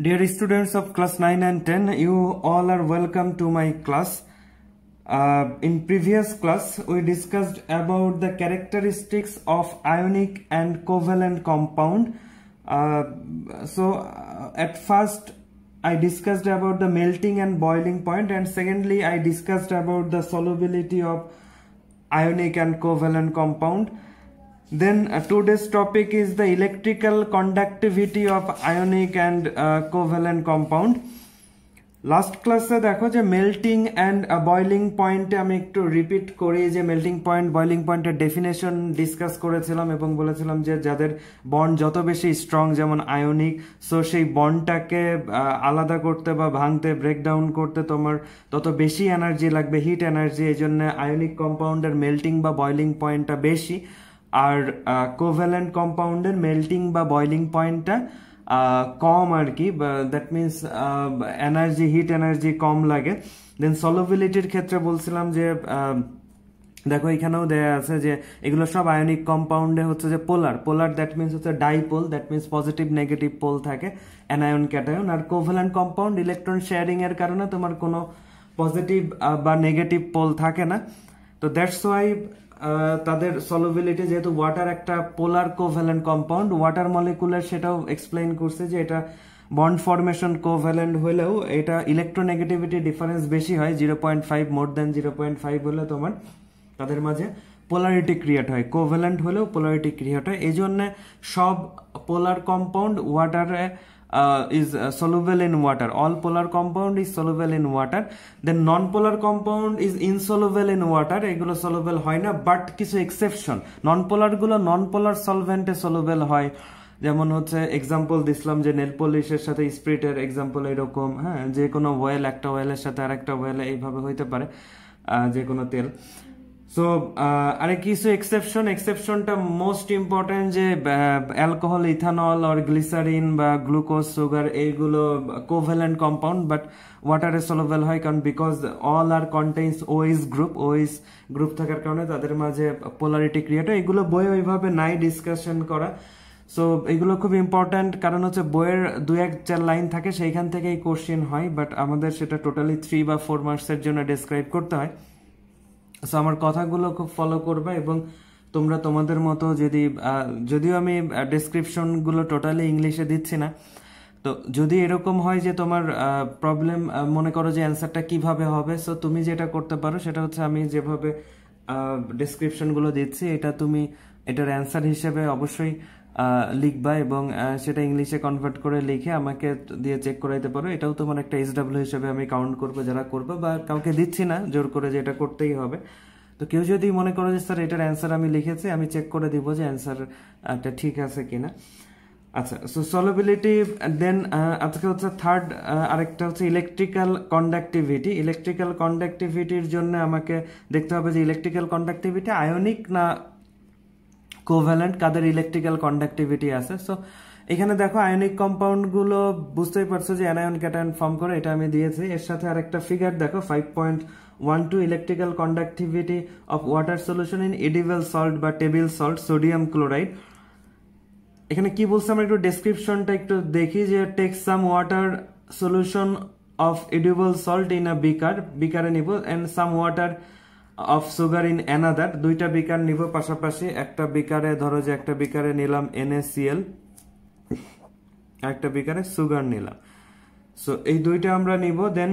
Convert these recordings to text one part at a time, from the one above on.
Dear students of class 9 and 10, you all are welcome to my class. In previous class, we discussed about the characteristics of ionic and covalent compound. At first, I discussed about the melting and boiling point, and secondly, I discussed about the solubility of ionic and covalent compound. Then today's topic is the electrical conductivity of ionic and covalent compound. Last class দেখো যে melting and boiling point আমি একটু repeat করি যে melting point boiling point এর definition discuss করেছিলাম এবং বলেছিলাম যে যাদের বন্ড যত বেশি স্ট্রং যেমন আয়নিক সো সেই বন্ডটাকে আলাদা করতে বা ভাঙতে ব্রেকডাউন করতে তোমার তত বেশি এনার্জি লাগবে হিট এনার্জি এইজন্য আয়নিক কম্পাউন্ডের মেল্টিং বা বয়লিং পয়েন্টটা বেশি আর কোভ্যালেন্ট কম্পাউন্ডের মেল্টিং বা বয়লিং পয়েন্টটা কম আর কি that means energy heat energy কম লাগে দেন সলুবিলিটির ক্ষেত্রে বলছিলাম যে দেখো এখানেও দেয়া আছে যে এগুলো সব আয়নিক কম্পাউন্ডে হচ্ছে যে পোলার দ্যাট মিনস হচ্ছে dipole that means positive negative pole থাকে অ্যানায়ন ক্যাটায়ন আর কোভ্যালেন্ট কম্পাউন্ড ইলেকট্রন শেয়ারিং এর কারণে তোমার কোনো পজিটিভ বা নেগেটিভ পোল থাকে না তো দ্যাটস ওয়াই তাদের সলুবিলিটি যেহেতু ওয়াটার একটা পোলার কোভ্যালেন্ট কম্পাউন্ড ওয়াটার মলিকুলার সেটাও এক্সপ্লেইন করছে যে এটা বন্ড ফরমেশন কোভ্যালেন্ট হলেও এটা ইলেকট্রোনেগেটিভিটি ডিফারেন্স বেশি হয় 0.5 মোর দ্যান 0.5 হলে তোমার তাদের মাঝে পোলারিটি ক্রিয়েট হয় কোভ্যালেন্ট হলেও পোলারিটি ক্রিয়েট হয় এই জন্য সব পোলার compound ওয়াটারে is soluble in water. All polar compound is soluble in water. Then non-polar compound is insoluble in water. এগুলো soluble হয় না বাট কিছু এক্সেপশন নন-পোলার গুলো নন-পোলার সলভেন্টে soluble হয় যেমন হচ্ছে এক্সাম্পল দিছিলাম যে নেল পলিশের সাথে স্পিরিটের এক্সাম্পল এরকম হ্যাঁ যে কোনো ওয়েল একটা ওয়েলের সাথে আরেকটা ওয়েল এইভাবে হইতে পারে যে কোনো তেল সো আরে কিছু এক্সেপশনটা মোস্ট ইম্পর্টেন্ট যে অ্যালকোহল ইথানল আর গ্লিসারিন বা গ্লুকোজ সুগার এইগুলো কোভ্যালেন্ট কম্পাউন্ড বাট ওয়াটারে সলুবল হয় কারণ because all are contains OH group থাকার কারণে তাদের মাঝে পোলারিটি ক্রিয়েট হয় এগুলো বই ওইভাবে নাই ডিসকাশন করা সো এগুলো খুব ইম্পর্টেন্ট কারণ হচ্ছে বইয়ের 2-4 লাইন থাকে সেইখান থেকেই কোশ্চেন হয় বাট আমাদের সেটা টোটালি 3 বা 4 মার্কসের জন্য ডেসক্রাইব করতে হয় সো আমার কথাগুলো খুব ফলো করবে এবং তোমরা তোমাদের মতো যদিও আমি ডেসক্রিপশনগুলো টোটালি ইংলিশে দিচ্ছি না তো যদি এরকম হয় যে তোমার প্রবলেম মনে করো যে অ্যান্সারটা কিভাবে হবে সো তুমি যেটা করতে পারো সেটা হচ্ছে আমি যেভাবে ডেসক্রিপশনগুলো দিচ্ছি এটা তুমি এটার অ্যান্সার হিসেবে অবশ্যই লিখবা এবং সেটা ইংলিশে কনভার্ট করে লিখে আমাকে দিয়ে চেক করাইতে পারো এটাও তোমার একটা এসডব্লিউ হিসেবে আমি কাউন্ট করবো যারা করবে বা কাউকে দিচ্ছি না জোর করে যে এটা করতেই হবে তো কেউ যদি মনে করো যে স্যার এটার অ্যান্সার আমি লিখেছি আমি চেক করে দিব যে অ্যান্সারটা ঠিক আছে কিনা আচ্ছা সো সলুবিলিটি দেন আজকে হচ্ছে থার্ড আরেকটা হচ্ছে ইলেকট্রিক্যাল কন্ডাক্টিভিটির জন্য আমাকে দেখতে হবে যে ইলেকট্রিক্যাল কন্ডাক্টিভিটি আয়নিক না কোভ্যালেন্ট কাদের ইলেকট্রিক্যাল কন্ডাক্টিভিটি আছে সো এখানে দেখো আয়নিক কম্পাউন্ড গুলো বুঝতেই পারছো যে অ্যানায়ন ক্যাটায়ন ফর্ম করে এটা আমি দিয়েছি এর সাথে আরেকটা ফিগার দেখো 5.12 electrical conductivity of water solution in edible salt বা টেবিল সল্ট সোডিয়াম ক্লোরাইড এখানে কি বলছে আমরা একটু ডেসক্রিপশনটা একটু দেখি যে take some water solution of edible salt in a বিকারে নিব and some water of sugar in another দুইটা বিকার নিব পাশাপাশি একটা বিকারে ধরো যে একটা বিকারে নিলাম NaCl একটা বিকারে সুগার নিলাম সো এই দুইটা আমরা নিব then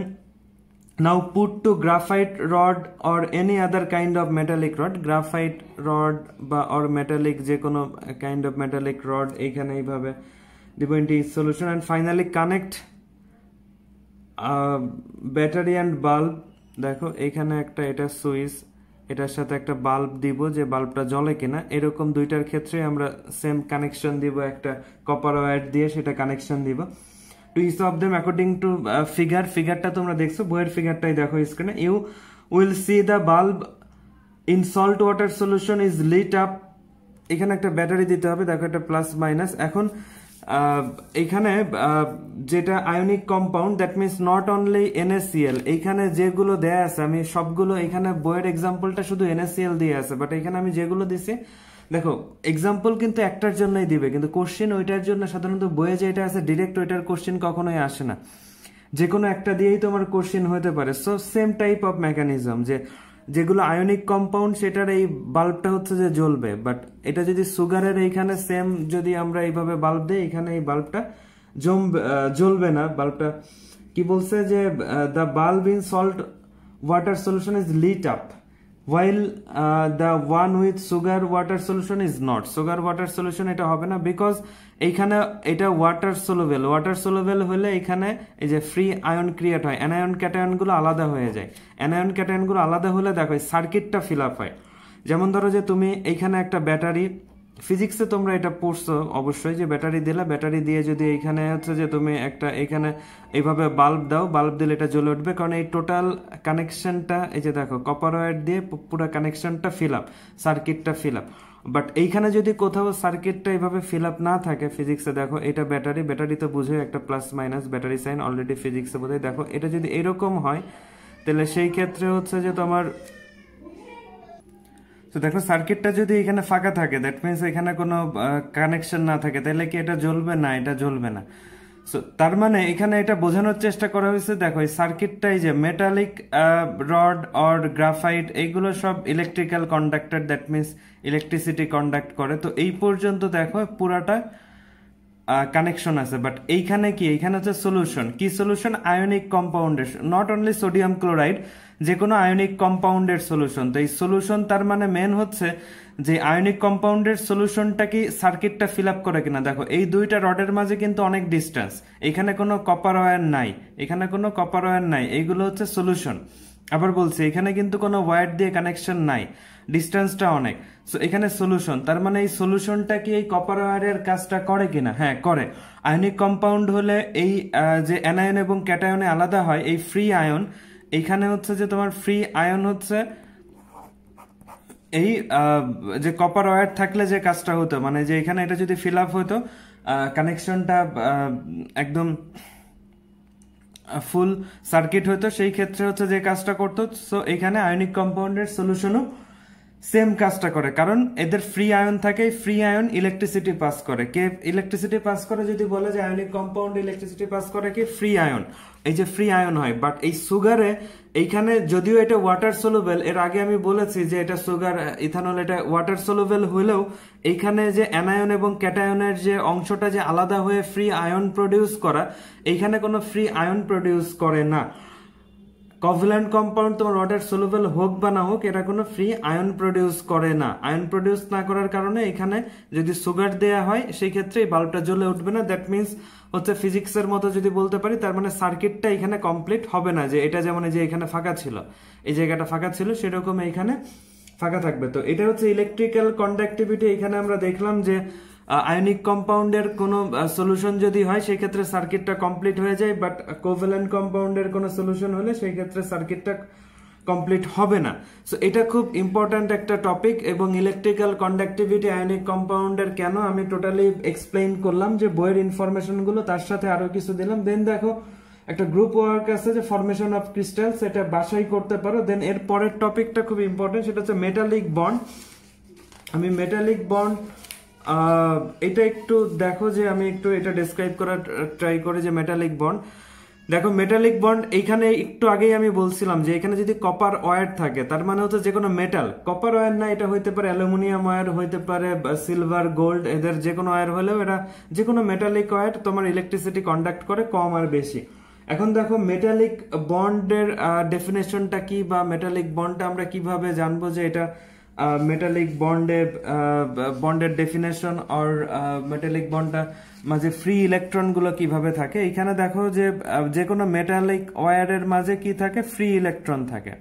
now put two graphite rod or any other kind of metallic rod graphite rod বা অর মেটালিক যে কোনো কাইন্ড অফ মেটালিক রড এইখানে এইভাবে দিব into each solution and finally connect battery and bulb দেখো এখানে একটা এটা সুইচ এটার সাথে একটা বাল্ব দিব যে বাল্বটা জ্বলে কিনা এরকম দুইটার ক্ষেত্রে আমরা সেম কানেকশন দিব একটা কপার ওয়্যার দিয়ে সেটা কানেকশন দিব to each of them according to ফিগারটা তোমরা দেখছো বইয়ের ফিগারটাই দেখো স্ক্রিনে you will see the bulb in salt water solution is lit up এখানে একটা ব্যাটারি দিতে হবে দেখো একটা প্লাস মাইনাস এখন এখানে যেটা ionic compound that means not only NaCl এইখানে যেগুলো দেয়া আছে আমি সবগুলো এখানে বইয়ের এক্সাম্পলটা শুধু NaCl দিয়ে আছে বাট এখানে আমি যেগুলো দিছি দেখো এক্সাম্পল কিন্তু একটার জন্যই দিবে, কিন্তু কোশ্চেন ওইটার জন্য সাধারণত বইয়ে যেটা আছে ডিরেক্ট ওইটার কোশ্চেন কখনোই আসে না, যে কোনো একটা দিয়েই তোমার কোশ্চেন হতে পারে। So same type of mechanism, যে যেগুলো আয়নিক কম্পাউন্ড সেটার এই বাল্বটা হচ্ছে যে জ্বলবে, বাট এটা যদি সুগারের এইখানে সেম যদি আমরা এইভাবে বাল্ব দিই, এখানে এই বাল্বটা জ্বলবে না। বাল্বটা কি বলছে যে the bulb in salt water solution is lit up while the one with sugar water solution is not. sugar water solution এটা হবে না, বিকজ এইখানে এটা ওয়াটার সলুবেল হলে এখানে এই যে ফ্রি আয়ন ক্রিয়েট হয়, অ্যানায়ন ক্যাটায়ন গুলো আলাদা হয়ে যায়। অ্যানায়ন ক্যাটায়ন গুলো আলাদা হলে দেখো সার্কিটটা ফিল আপ হয়। যেমন ধরো যে তুমি এইখানে একটা ব্যাটারি, ফিজিক্সে তোমরা এটা পড়ছো অবশ্যই, যে ব্যাটারি দিলা, ব্যাটারি দিয়ে যদি এইখানে হচ্ছে যে তুমি একটা এখানে এইভাবে বাল্ব দাও, বাল্ব দিলে এটা জ্বলে উঠবে, কারণ এই টোটাল কানেকশনটা এই যে দেখো কপার ওয়্যার দিয়ে পুরো কানেকশনটা ফিল আপ, সার্কিটটা ফিল আপ। বাট এইখানে যদি কোথাও সার্কিটটা এইভাবে ফিল আপ না থাকে, ফিজিক্সে দেখো এটা ব্যাটারি, ব্যাটারি তো বুঝো একটা plus minus battery sign already ফিজিক্সে বোঝায়। দেখো এটা যদি এরকম হয় তাহলে সেই ক্ষেত্রে হচ্ছে যে তোমার, তো দেখো সার্কিটটা যদি এখানে ফাঁকা থাকে, দ্যাট মিনস এখানে কোনো কানেকশন না থাকে, তাহলে কি এটা জ্বলবে না? এটা জ্বলবে না। সো তার মানে এখানে এটা বোঝানোর চেষ্টা করা হয়েছে, দেখো এই সার্কিটটাই যে মেটালিক রড অর গ্রাফাইট এইগুলো সব electrical conductor, that means electricity conduct করে। তো এই পর্যন্ত দেখো পুরাটা কানেকশন আছে, বাট এইখানে কি, এইখানে হচ্ছে সলিউশন, কি সলিউশন? আয়নিক কম্পাউন্ডের, নট অনলি সোডিয়াম ক্লোরাইড, যে কোনো আয়নিক কম্পাউন্ডের সলিউশন। তো এই সলিউশন তার মানে মেন হচ্ছে যে আয়নিক কম্পাউন্ডের সলিউশনটা কি সার্কিটটা ফিল আপ করে কিনা। দেখো এই দুইটা রডের মাঝে কিন্তু অনেক ডিস্টেন্স, এখানে কোনো কপার ওয়্যার নাই, এখানে কোনো কপার ওয়্যার নাই, এইগুলো হচ্ছে সলিউশন। আবার বলছি এখানে কিন্তু কোনো ওয়্যার দিয়ে কানেকশন নাই, ডিস্টেন্সটা অনেক। সো এখানে সলিউশন, তার মানে এই সলিউশনটা কি এই কপার ওয়্যারের কাজটা করে কিনা? হ্যাঁ করে। আয়নিক কম্পাউন্ড হলে এই যে অ্যানায়ন এবং ক্যাটায়নে আলাদা হয়, এই ফ্রি আয়ন, এইখানে হচ্ছে যে তোমার ফ্রি আয়ন হচ্ছে এই যে কপার ওয়্যার থাকলে যে কাজটা হতো, মানে যে এখানে এটা যদি ফিল আপ হতো, কানেকশনটা একদম ফুল সার্কিট হতো, সেই ক্ষেত্রে হচ্ছে যে কাজটা করতো। সো এখানে আয়নিক কম্পাউন্ডের সলিউশনও সেম কাজটা করে, কারণ এদের ফ্রি আয়ন থাকে, ফ্রি আয়ন ইলেকট্রিসিটি পাস করে। কে ইলেকট্রিসিটি পাস করে? যদি বলে যে আয়নিক কম্পাউন্ড ইলেকট্রিসিটি পাস করে কি? ফ্রি আয়ন, এই যে ফ্রি আয়ন হয়। বাট এই সুগারে এইখানে যদিও এটা ওয়াটার সলুবেল, এর আগে আমি বলেছি যে এটা সুগার ইথানল এটা ওয়াটার সলুবেল হলেও এইখানে যে অ্যানায়ন এবং ক্যাটায়নের যে অংশটা যে আলাদা হয়ে ফ্রি আয়ন প্রডিউস করা, এইখানে কোনো ফ্রি আয়ন প্রডিউস করে না। কোভ্যালেন্ট কম্পাউন্ড তোমার ওয়াটার সলুবেল হোক বা না হোক, এটা কোনো ফ্রি আয়ন প্রডিউস করে না। আয়ন প্রডিউস না করার কারণে এখানে যদি সুগার দেয়া হয় সেই ক্ষেত্রে এই বাল্বটা জ্বলে উঠবে না। দ্যাট মিনস হচ্ছে ফিজিক্সের মতো যদি বলতে পারি, তার মানে সার্কিটটা এখানে কমপ্লিট হবে না। যে এটা যেমন এই যে এখানে ফাঁকা ছিল, এই জায়গাটা ফাঁকা ছিল, সেরকম এইখানে ফাঁকা থাকবে। তো এটা হচ্ছে ইলেকট্রিক্যাল কন্ডাক্টিভিটি। এখানে আমরা দেখলাম যে আয়নিক কম্পাউন্ডের কোনো সলিউশন যদি হয় সেই ক্ষেত্রে সার্কিটটা কমপ্লিট হয়ে যায়, বাট কোভ্যালেন্ট কম্পাউন্ডের কোনো সলিউশন হলে সেই ক্ষেত্রে সার্কিটটা কমপ্লিট হবে না। সো এটা খুব ইম্পর্ট্যান্ট একটা টপিক, এবং ইলেকট্রিক্যাল কন্ডাক্টিভিটি আয়নিক কম্পাউন্ডের কেন আমি টোটালি এক্সপ্লেইন করলাম, যে বইয়ের ইনফরমেশন গুলো তার সাথে আরো কিছু দিলাম। দেন দেখো একটা গ্রুপ ওয়ার্ক আছে যে ফরমেশন অফ ক্রিস্টালস, এটা বাসাই করতে পারো। দেন এর পরের টপিকটা খুব ইম্পর্টেন্ট, সেটা হচ্ছে মেটালিক বন্ড। আমি মেটালিক বন্ড এটা একটু দেখো, যে আমি একটু এটা ডেসক্রাইব করার ট্রাই করি যে মেটালিক বন্ড। দেখো মেটালিক বন্ড এইখানে একটু আগেই আমি বলছিলাম যে এখানে যদি কপার ওয়্যার থাকে, তার মানে হচ্ছে যে কোনো মেটাল, কপার ওয়্যার না, এটা হইতে পারে অ্যালুমিনিয়াম ওয়্যার, হইতে পারে সিলভার, গোল্ড, এদের যে কোনো ওয়্যার হলেও এরা যে কোনো মেটালিক ওয়্যার তোমার ইলেকট্রিসিটি কন্ডাক্ট করে কম আর বেশি। এখন দেখো মেটালিক বন্ডের ডেফিনেশনটা কি, বা মেটালিক বন্ডটা আমরা কিভাবে জানবো যে এটা মেটালিক বন্ডের ডেফিনেশন, আর মেটালিক বন্ডটা মাঝে ফ্রি ইলেকট্রন গুলো কিভাবে থাকে। এখানে দেখো যে কোনো মেটালিক ওয়্যারের মাঝে কি থাকে? ফ্রি ইলেকট্রন থাকে।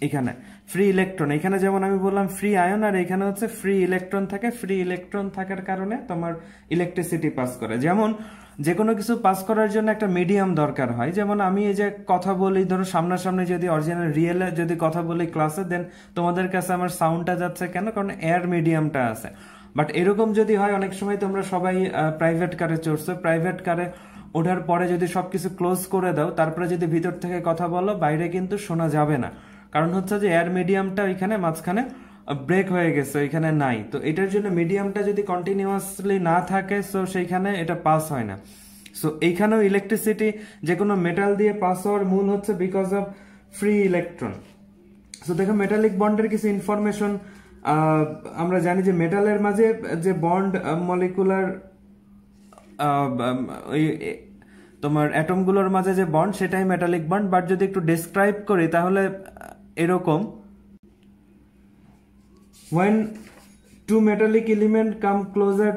এখানে ফ্রি ইলেকট্রন, এখানে যেমন আমি বললাম ফ্রি আয়ন, আর এখানে হচ্ছে ফ্রি ইলেকট্রন থাকে। ফ্রি ইলেকট্রন থাকার কারণে তোমার ইলেকট্রিসিটি পাস করে। যেমন যে কোনো কিছু পাস করার জন্য একটা মিডিয়াম দরকার হয়। যেমন আমি এই যে কথা বলি, ধরো সামনাসামনি যদি অরিজিনাল রিয়েল যদি কথা বলি ক্লাসে, দেন তোমাদের কাছে আমার সাউন্ডটা যাচ্ছে কেন? কারণ এয়ার মিডিয়ামটা আছে। বাট এরকম যদি হয়, অনেক সময় তোমরা সবাই প্রাইভেট কারে চড়ছো, প্রাইভেট কারে ওঠার পরে যদি সবকিছু ক্লোজ করে দাও, তারপরে যদি ভিতর থেকে কথা বলো, বাইরে কিন্তু শোনা যাবে না। কারণ হচ্ছে যে এয়ার মিডিয়ামটা ওইখানে মাঝখানে ব্রেক হয়ে গেছে, এখানে নাই। তো এটার জন্য মিডিয়ামটা যদি কন্টিনিউয়াসলি না থাকে সো সেইখানে এটা পাস হয় না। সো এইখানেও ইলেকট্রিসিটি যে কোনো মেটাল দিয়ে পাস হওয়ার মূল হচ্ছে because of free electron. So দেখো মেটালিক বন্ডের কিছু ইনফরমেশন আমরা জানি যে মেটালের মাঝে যে বন্ড মলিকুলার তোমার অ্যাটমগুলোর মাঝে যে বন্ড সেটাই মেটালিক বন্ড। বাট যদি একটু ডেসক্রাইব করি তাহলে এরকম, when two metallic elements come closer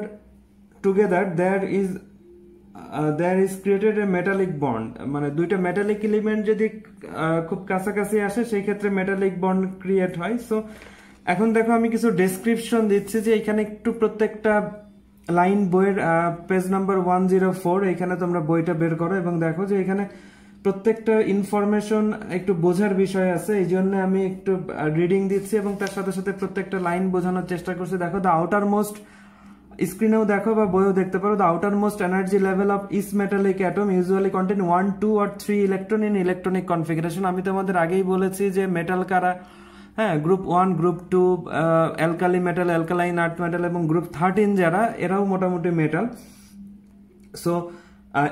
together there is created a metallic bond, মানে দুইটা মেটালিক এলিমেন্ট যদি খুব কাছাকাছি আসে সেই ক্ষেত্রে মেটালিক বন্ড ক্রিয়েট হয়। সো এখন দেখো আমি কিছু ডেসক্রিপশন দিচ্ছি যে এখানে একটু প্রত্যেকটা লাইন বইয়ের পেজ নাম্বার 104 এখানে তোমরা বইটা বের করো এবং দেখো যে এখানে প্রত্যেকটা ইনফরমেশন একটু বোঝার বিষয় আছে, এই জন্য আমি একটু রিডিং দিচ্ছি এবং তার সাথে সাথে প্রত্যেকটা লাইন বোঝানোর চেষ্টা করছি। দেখো দ্য আউটার মোস্ট, স্ক্রিনেও দেখো বা বইও দেখতে পারো, the outermost energy level of each metallic atom usually contain 1, 2 or 3 electron in electronic configuration. আমি তোমাদের আগেই বলেছি যে মেটাল কারা, হ্যাঁ, group 1, group 2, alkali metal, alkaline earth metal, এবং গ্রুপ 13 যারা, এরাও মোটামুটি মেটাল। সো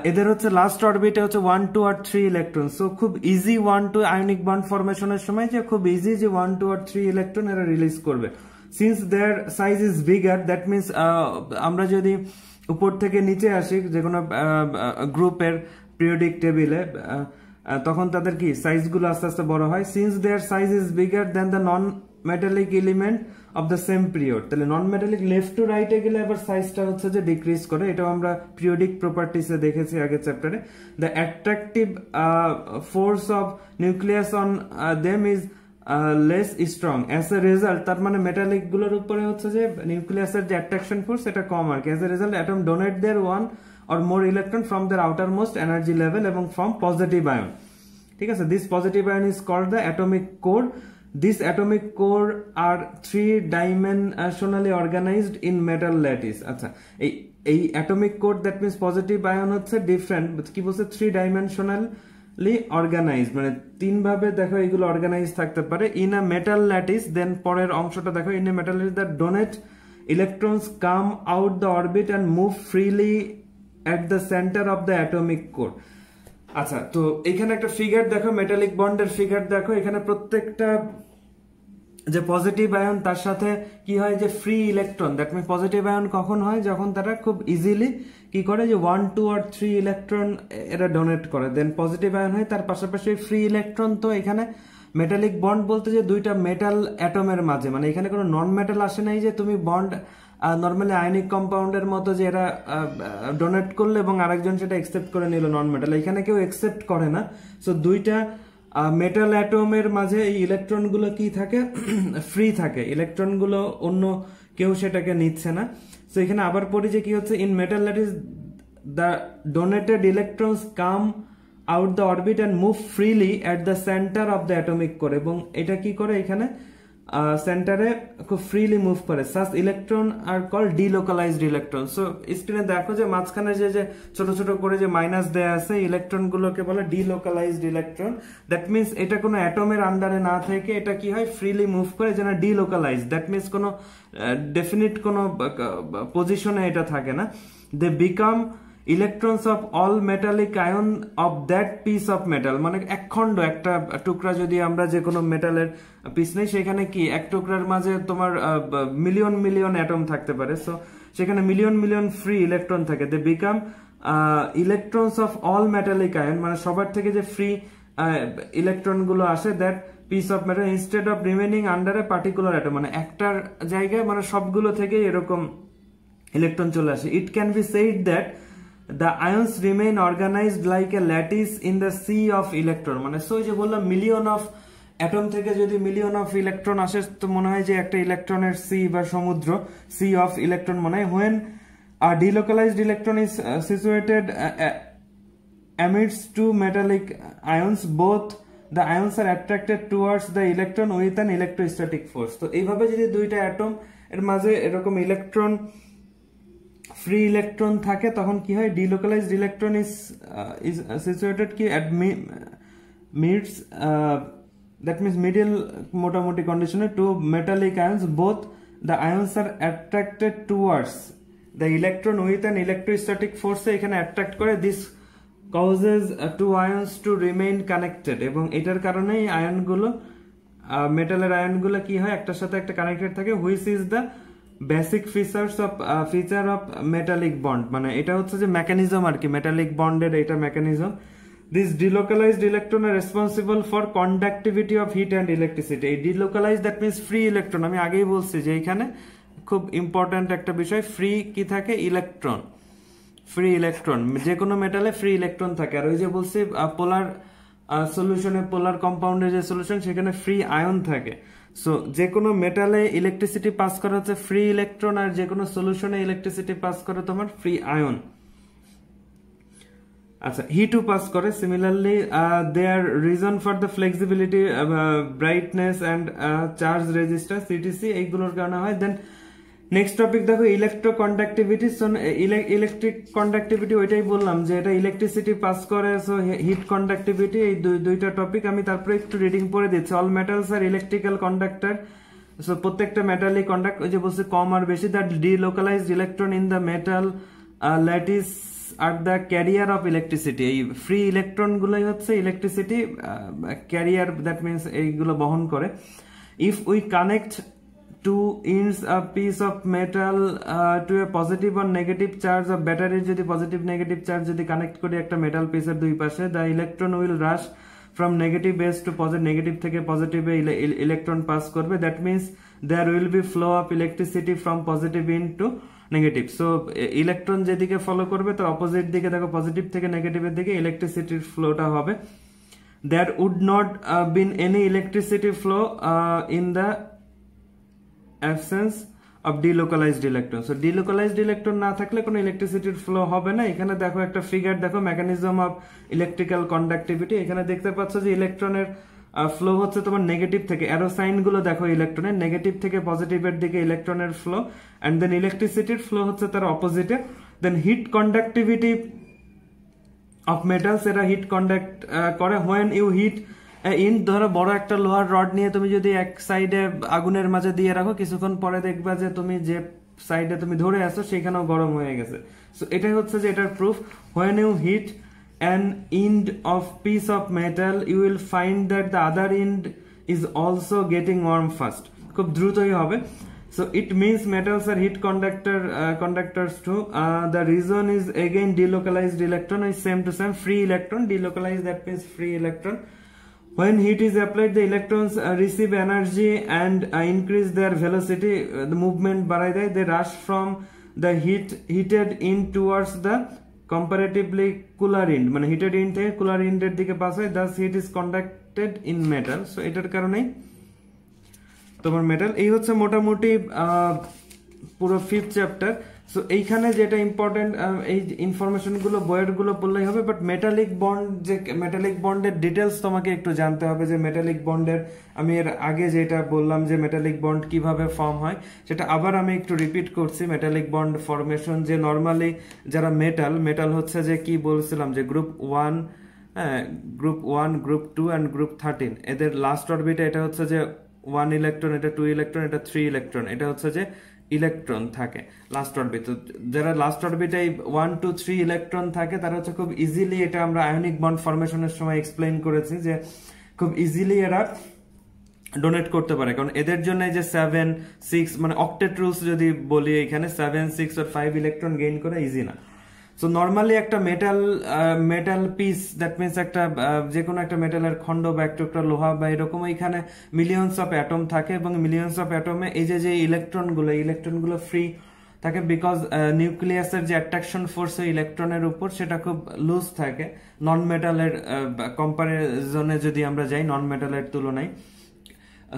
এদের হচ্ছে লাস্ট অরবিটে হচ্ছে 1, 2 আর 3 ইলেকট্রন। সো খুব ইজি 1, 2 আয়নিক বন্ড ফরমেশনের সময় যে খুব ইজি যে 1, 2 আর 3 ইলেকট্রন এরা রিলিজ করবে। Since their size is bigger, that means আমরা যদি উপর থেকে নিচে আসি যে কোনো গ্রুপের পিরিয়ডিক টেবিলে, তখন তাদের কি সাইজগুলো আস্তে আস্তে বড় হয়। Since their size is bigger then the non metallic element of the same period, তাহলে নন মেটালিক লেফট টু রাইটে গেলে আবার সাইজটা হচ্ছে যে ডিক্রিজ করে। এটাও আমরা পিরিয়ডিক প্রপার্টিসে দেখেছি আগের চ্যাপ্টারে। The attractive force of nucleus on them is less strong as a result, তার মানে মেটালিক গুলোর উপরে হচ্ছে যে নিউক্লিয়াসের যে অ্যাট্রাকশন ফোর্স এটা কম আর কি। As a result atom donate their 1 or more electron from their outermost energy level এবং from positive ion, ঠিক আছে। This positive ion is called the atomic core. These atomic core are 3-dimensionally organized in metal lattice. আচ্ছা, এই atomic core that means positive ion হচ্ছে different, কি বলছে 3-dimensionally organized, মানে তিন ভাবে দেখো এগুলো অর্গানাইজ থাকতে পারে in a metal lattice। দেন পরের অংশটা দেখো, in a metal lattice that donate electrons come out the orbit and move freely at the center of the atomic core। আচ্ছা, তো এখানে একটা ফিগার দেখো, মেটালিক বন্ডের ফিগার দেখো, এখানে প্রত্যেকটা যে পজিটিভ আয়ন তার সাথে কি হয় যে free electron, that means positive ion কখন হয় যখন তারা খুব ইজিলি কি করে যে 1, 2 আর 3 ইলেকট্রন এরা ডোনেট করে, দেন পজিটিভ আয়ন হয়। তার পাশাপাশি ফ্রি ইলেকট্রন, তো এখানে মেটালিক বন্ড বলতে যে দুইটা মেটাল অ্যাটমের মাঝে, মানে এখানে কোনো নন মেটাল আসে নাই যে তুমি বন্ড নর্মালি আয়নিক কম্পাউন্ডের মতো যে এরা ডোনেট করলে এবং আরেকজন সেটা একসেপ্ট করে নিল নন মেটাল, এখানে কেউ একসেপ্ট করে না। সো দুইটা মেটাল অ্যাটমের মাঝে এই ইলেকট্রনগুলো কি থাকে, ফ্রি থাকে, ইলেকট্রনগুলো অন্য কেউ সেটাকে নিচ্ছে না। সো এখানে আবার পড়ি যে কি হচ্ছে, in metal lattice the donated electrons come out the orbit and move freely at the centre of the atomic core, এবং এটা কি করে এখানে সেন্টারে খুব ফ্রিলি মুভ করে। Such electron are call delocalised electron. So স্ক্রিনে দেখো যে মাঝখানে যে ছোট ছোট করে যে মাইনাস দেয়া আছে, ইলেকট্রন গুলোকে বলে ডিলোকালাইজড ইলেকট্রন। দ্যাট মিনস এটা কোনো অ্যাটমের আন্ডারে না থেকে এটা কি হয়, ফ্রিলি মুভ করে, যেন ডিলোকালাইজড, দ্যাট মিনস কোনো ডেফিনিট কোনো পজিশনে এটা থাকে না। They become electrons of all metallic ion of that piece of metal, মানে একখণ্ড একটা টুকরা যদি আমরা যে কোনো মেটালের পিস নেই, সেখানে কি এক টুকরার মাঝে তোমার মিলিয়ন মিলিয়ন অ্যাটম থাকতে পারে। সো সেখানে মিলিয়ন মিলিয়ন ফ্রি ইলেকট্রন থাকে। They become electrons of all metallic ion, মানে সবার থেকে যে ফ্রি ইলেকট্রন গুলো আসে that piece of metal instead of remaining under a particular atom, মানে একটার জায়গায় মানে সবগুলো থেকে এরকম ইলেকট্রন চলে আসে। It can be said that the ions remain organized like a lattice in the sea of electron, মানে সো যে বললাম মিলিয়ন অফ অ্যাটম থেকে যদি মিলিয়ন অফ ইলেকট্রন আসে তো মনে হয় যে একটা ইলেকট্রনের সি বা সমুদ্র, সি অফ ইলেকট্রন মনে হয়। when a delocalized electron is situated amidst two metallic ions, both the ions are attracted towards the electron with an electrostatic force। তো এইভাবে যদি দুইটা অ্যাটম এর মাঝে এরকম ইলেকট্রন ফ্রি ইলেকট্রন থাকে তখন কি হয়, ডিলোকালাইজড ইলেকট্রন ইজ সিচুয়েটেড কি midst that means middle motamoti condition two metallic ions, both the ions are attracted towards the electron with an electrostatic force এখানে attract করে, this causes two ions to remain connected এবং এটার কারণে এই আয়নগুলো মেটালের আয়নগুলো কি হয় একটার সাথে একটা কানেক্টেড থাকে, which is the basic features of feature of metallic bond, মানে এটা হচ্ছে যে মেকানিজম আর কি মেটালিক বন্ডের, এটা mechanism. This delocalized electron are responsible for conductivity of heat and electricity. এই delocalized that means free electron, আমি আগেই বলছি যে এখানে খুব ইম্পর্টেন্ট একটা বিষয়, ফ্রি কি থাকে ইলেকট্রন, ফ্রি ইলেকট্রন, যে কোনো মেটালে ফ্রি ইলেকট্রন থাকে। আর ওই যে বলছি পোলার সলিউশনে, পোলার কম্পাউন্ডের যে সলিউশন সেখানে ফ্রি আয়ন থাকে। সো যে কোনো মেটালে ইলেকট্রিসিটি পাস করা হচ্ছে ফ্রি ইলেকট্রন, আর যে কোনো সলিউশনে ইলেকট্রিসিটি পাস করে তোমার ফ্রি আয়ন। আচ্ছা, হিটও পাস করে। Similarly their reason for the flexibility, brightness and charge resistance ETC এইগুলোর কারণে হয়। দেন নেক্সট টপিক দেখো ইলেকট্রোকন্ডাক্টিভিটি। ইলেকট্রিক কন্ডাক্টিভিটি ওইটাই বললাম যে এটা ইলেকট্রিসিটি পাস করে, সো হিট কন্ডাক্টিভিটি, এই দুইটা টপিক আমি তারপরে একটু রিডিং পড়ে দিচ্ছি। অল মেটালস আর ইলেকট্রিক্যাল কন্ডাক্টর, সো প্রত্যেকটা মেটালই কন্ডাক্ট, ওই যে বলছে কম আর বেশি। That delocalised electron in the metal lattice are the career of electricity, এই ফ্রি ইলেকট্রন গুলোই হচ্ছে ইলেকট্রিসিটি ক্যারিয়ার, দ্যাট মিনস এইগুলো বহন করে। If we connect two ends a piece of metal to a positive or negative charge of battery, যদি positive negative charge যদি connect করি একটা মেটাল পিসের দুই পাশে, the electron will rush from negative base to positive, negative থেকে পজিটিভে electron pass করবে। that means there will be flow of electricity from positive into negative. So electron যেদিকে follow করবে তার অপোজিট দিকে দেখো পজিটিভ থেকে নেগেটিভের দিকে ইলেকট্রিসিটির ফ্লোটা হবে। there would not been any electricity flow in the absence of delocalized electron. So delocalized electron না থাকলে কোনো ইলেকট্রিসিটির ফ্লো হবে না। এখানে দেখো একটা ফিগার দেখো, মেকানিজম অফ ইলেকট্রিক্যাল কন্ডাক্টিভিটি। এখানে দেখতে পাচ্ছ যে ইলেকট্রনের ফ্লো হচ্ছে তোমার নেগেটিভ থেকে, অ্যারো সাইন গুলো দেখো ইলেকট্রনের, নেগেটিভ থেকে পজিটিভের দিকে ইলেকট্রনের ফ্লো, এন্ড দেন ইলেকট্রিসিটির ফ্লো হচ্ছে তার অপোজিটে। Then heat conductivity of metals, এরা হিট কন্ডাক্ট করে হোয়েন ইউ হিট ইন, ধরো বড় একটা লোহার রড নিয়ে তুমি যদি এক সাইডে আগুনের মাঝে দিয়ে রাখো, কিছুক্ষণ পরে দেখবা যে তুমি যে সাইডে তুমি ধরে আছো সেখানেও গরম হয়ে গেছে। সো এটাই হচ্ছে যে এটার proof. When you heat an end of piece of metal, you will find that the other end is also getting warm fast, খুব দ্রুতই হবে। So it means metals are heat conductors too. The reason is again delocalized electron is same to same, free electron, delocalized that means free electron. When heat is applied, the electrons receive energy and increase their velocity, the movement বাড়াই দেয়, they rush from the heated end towards the comparatively cooler end, মানে heated end থেকে cooler end এর দিকে pass হয়, thus heat is conducted in metal. So এটার কারণেই তোমার মেটাল। এই হচ্ছে মোটামুটি পুরো 5th চ্যাপ্টার। সো এইখানে যেটা ইম্পর্টেন্ট, এই ইনফরমেশন গুলো বইয়ের গুলো পড়লেই হবে, বাট মেটালিক বন্ড, যে মেটালিক বন্ডের ডিটেলস তোমাকে একটু জানতে হবে। যে মেটালিক বন্ডের আমি এর আগে যেটা বললাম যে মেটালিক বন্ড কিভাবে ফর্ম হয়, সেটা আবার আমি একটু রিপিট করছি। মেটালিক বন্ড ফরমেশন, যে নর্মালি যারা মেটাল হচ্ছে যে কি বলছিলাম যে গ্রুপ 1, গ্রুপ 2 অ্যান্ড গ্রুপ 13, এদের লাস্ট অরবিটে এটা হচ্ছে যে 1 ইলেকট্রন, এটা 2 ইলেকট্রন, এটা 3 ইলেকট্রন, এটা হচ্ছে যে ইলেকট্রন থাকে লাস্ট অরবিট। যারা লাস্ট অরবিটে 1, 2, 3 ইলেকট্রন থাকে তারা হচ্ছে খুব ইজিলি, এটা আমরা আয়নিক বন্ড ফরমেশনের সময় এক্সপ্লেইন করেছি যে খুব ইজিলি এরা ডোনেট করতে পারে, কারণ এদের জন্য যে 7, 6 মানে অক্টেট রুলস যদি বলি, এখানে 7, 6 আর 5 ইলেকট্রন গেইন করা ইজি না। সো নর্মালি একটা মেটাল পিস, দ্যাট মিনস একটা যে কোনো একটা মেটালের খন্ড বা একটা লোহা বা এরকম, এখানে মিলিয়নস অফ অ্যাটম থাকে, এবং মিলিয়নস অফ অ্যাটমে এই যে ইলেকট্রনগুলো ফ্রি থাকে, বিকজ নিউক্লিয়াসের যে অ্যাট্রাকশন ফোর্স ইলেকট্রনের উপর সেটা খুব লুজ থাকে নন মেটালের কম্পারিজনে যদি আমরা যাই, নন মেটালের তুলনায়।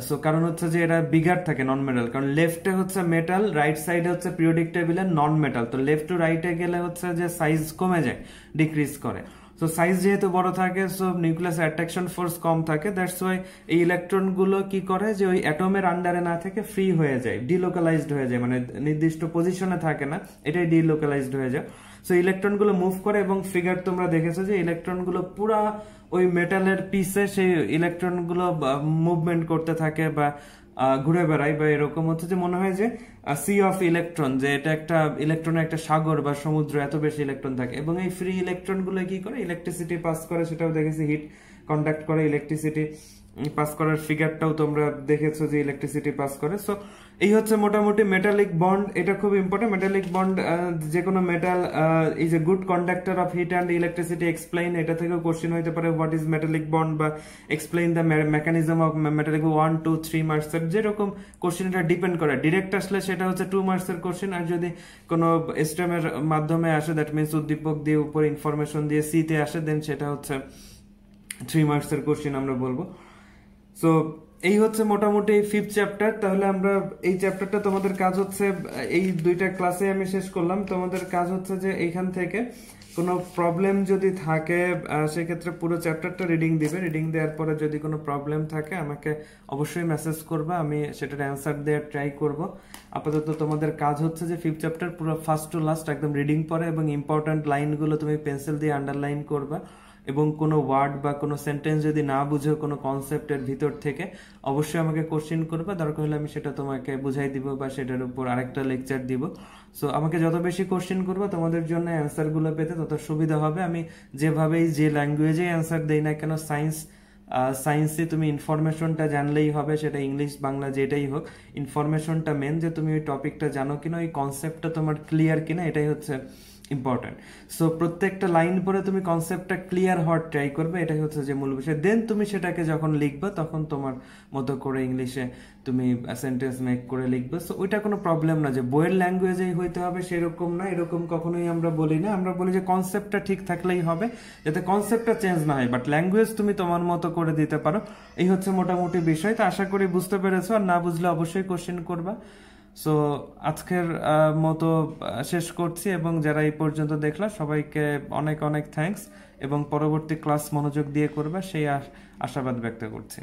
সো কারণ হচ্ছে যে এরা বিগার থাকে নন মেটাল, কারণ লেফটে হচ্ছে মেটাল, রাইট সাইডে হচ্ছে পিরিয়ডিক টেবিলের নন মেটাল, তো লেফট টু রাইটে গেলে হচ্ছে যে সাইজ কমে যায়, ডিক্রিজ করে। সো সাইজ যেহেতু বড় থাকে, সো নিউক্লিয়াস অ্যাট্রাকশন ফোর্স কম থাকে, দ্যাটস ওয়াই এই ইলেকট্রন গুলো কি করে যে ওই অ্যাটমের আন্ডারে না থেকে ফ্রি হয়ে যায়, ডিলোকালাইজড হয়ে যায়, মানে নির্দিষ্ট পজিশনে থাকে না, এটাই ডিলোকালাইজড হয়ে যায়। সো ইলেকট্রনগুলো মুভ করে এবং ফিগার তোমরা দেখেছো যে ইলেকট্রনগুলো পুরা ওই মেটালের পিসে সেই ইলেকট্রনগুলো মুভমেন্ট করতে থাকে বা ঘুরে বেড়ায়, বা এরকম হচ্ছে যে মনে হয় যে সি অফ ইলেকট্রন, যে এটা একটা ইলেকট্রনের একটা সাগর বা সমুদ্র, এত বেশি ইলেকট্রন থাকে। এবং এই ফ্রি ইলেকট্রন গুলো কি করে, ইলেকট্রিসিটি পাস করে, সেটাও দেখেছি, হিট কন্ডাক্ট করে, ইলেকট্রিসিটি পাস করার ফিগারটাও তোমরা দেখেছো যে ইলেকট্রিসিটি পাস করে। সো এই হচ্ছে মোটামুটি মেটালিক বন্ড। এটা খুব ইম্পর্টেন্ট। মেটালিক বন্ড, যে কোনো metal is a good conductor of heat and electricity, explain, এটা থেকেও কোশ্চেন হইতে পারে হোয়াট ইজ মেটালিক বন্ড বা explain the mechanism of metallic 1, 2, 3 মার্কসের, যেরকম কোশ্চেন এটা ডিপেন্ড করে। ডিরেক্ট আসলে সেটা হচ্ছে 2 মার্কসের কোশ্চেন, আর যদি কোনো স্টেমের মাধ্যমে আসে, দ্যাট মিনস উদ্দীপক দিয়ে উপর ইনফরমেশন দিয়ে সিতে আসে, দেন সেটা হচ্ছে 3 মার্কসের কোশ্চেন আমরা বলবো। সো এই হচ্ছে মোটামুটি 5th চ্যাপ্টার। তাহলে আমরা এই চ্যাপ্টারটা, তোমাদের কাজ হচ্ছে, এই 2টা ক্লাসে আমি শেষ করলাম, তোমাদের কাজ হচ্ছে যে এইখান থেকে কোনো প্রবলেম যদি থাকে সেক্ষেত্রে পুরো চ্যাপ্টারটা রিডিং দিবে। রিডিং দেওয়ার পরে যদি কোনো প্রবলেম থাকে আমাকে অবশ্যই মেসেজ করবে, আমি সেটার অ্যান্সার দেওয়ার ট্রাই করব। আপাতত তোমাদের কাজ হচ্ছে যে 5th চ্যাপ্টার পুরো ফার্স্ট টু লাস্ট একদম রিডিং পরে এবং ইম্পর্টেন্ট লাইনগুলো তুমি পেন্সিল দিয়ে আন্ডারলাইন করবা, এবং কোনো ওয়ার্ড বা কোনো সেন্টেন্স যদি না বুঝো কোনো কনসেপ্টের ভিতর থেকে অবশ্যই আমাকে কোশ্চেন করবে, দরকার হলে আমি সেটা তোমাকে বুঝাই দিব বা সেটার উপর আরেকটা লেকচার দিব। সো আমাকে যত বেশি কোশ্চেন করবে তোমাদের জন্য অ্যান্সারগুলো পেতে তত সুবিধা হবে। আমি যেভাবেই যে ল্যাঙ্গুয়েজে অ্যান্সার দেই না কেন, সায়েন্সে তুমি ইনফরমেশনটা জানলেই হবে, সেটা ইংলিশ বাংলা যেটাই হোক, ইনফরমেশনটা মেন, যে তুমি ওই টপিকটা জানো কিনা, ওই কনসেপ্টটা তোমার ক্লিয়ার কিনা, এটাই হচ্ছে ইম্পর্টেন্ট। সো প্রত্যেকটা লাইন পরে তুমি কনসেপ্টটা ক্লিয়ার হওয়ার ট্রাই করবে, এটাই হচ্ছে যে মূল বিষয়। দেন তুমি সেটাকে যখন লিখবে তখন তোমার মতো করে ইংলিশে তুমি সেন্টেন্স মেক করে লিখবে। সো ওইটা কোনো প্রবলেম না যে বইয়ের ল্যাঙ্গুয়েজেই হইতে হবে সেরকম না, এরকম কখনোই আমরা বলি না। আমরা বলি যে কনসেপ্টটা ঠিক থাকলেই হবে, যাতে কনসেপ্টটা চেঞ্জ না হয়, বাট ল্যাঙ্গুয়েজ তুমি তোমার মতো করে দিতে পারো। এই হচ্ছে মোটামুটি বিষয়। তো আশা করি বুঝতে পেরেছো, আর না বুঝলে অবশ্যই কোশ্চেন করবা। সো আজকের মতো শেষ করছি, এবং যারা এই পর্যন্ত দেখলা সবাইকে অনেক অনেক থ্যাঙ্কস, এবং পরবর্তী ক্লাস মনোযোগ দিয়ে করবে সেই আশাবাদ ব্যক্ত করছি।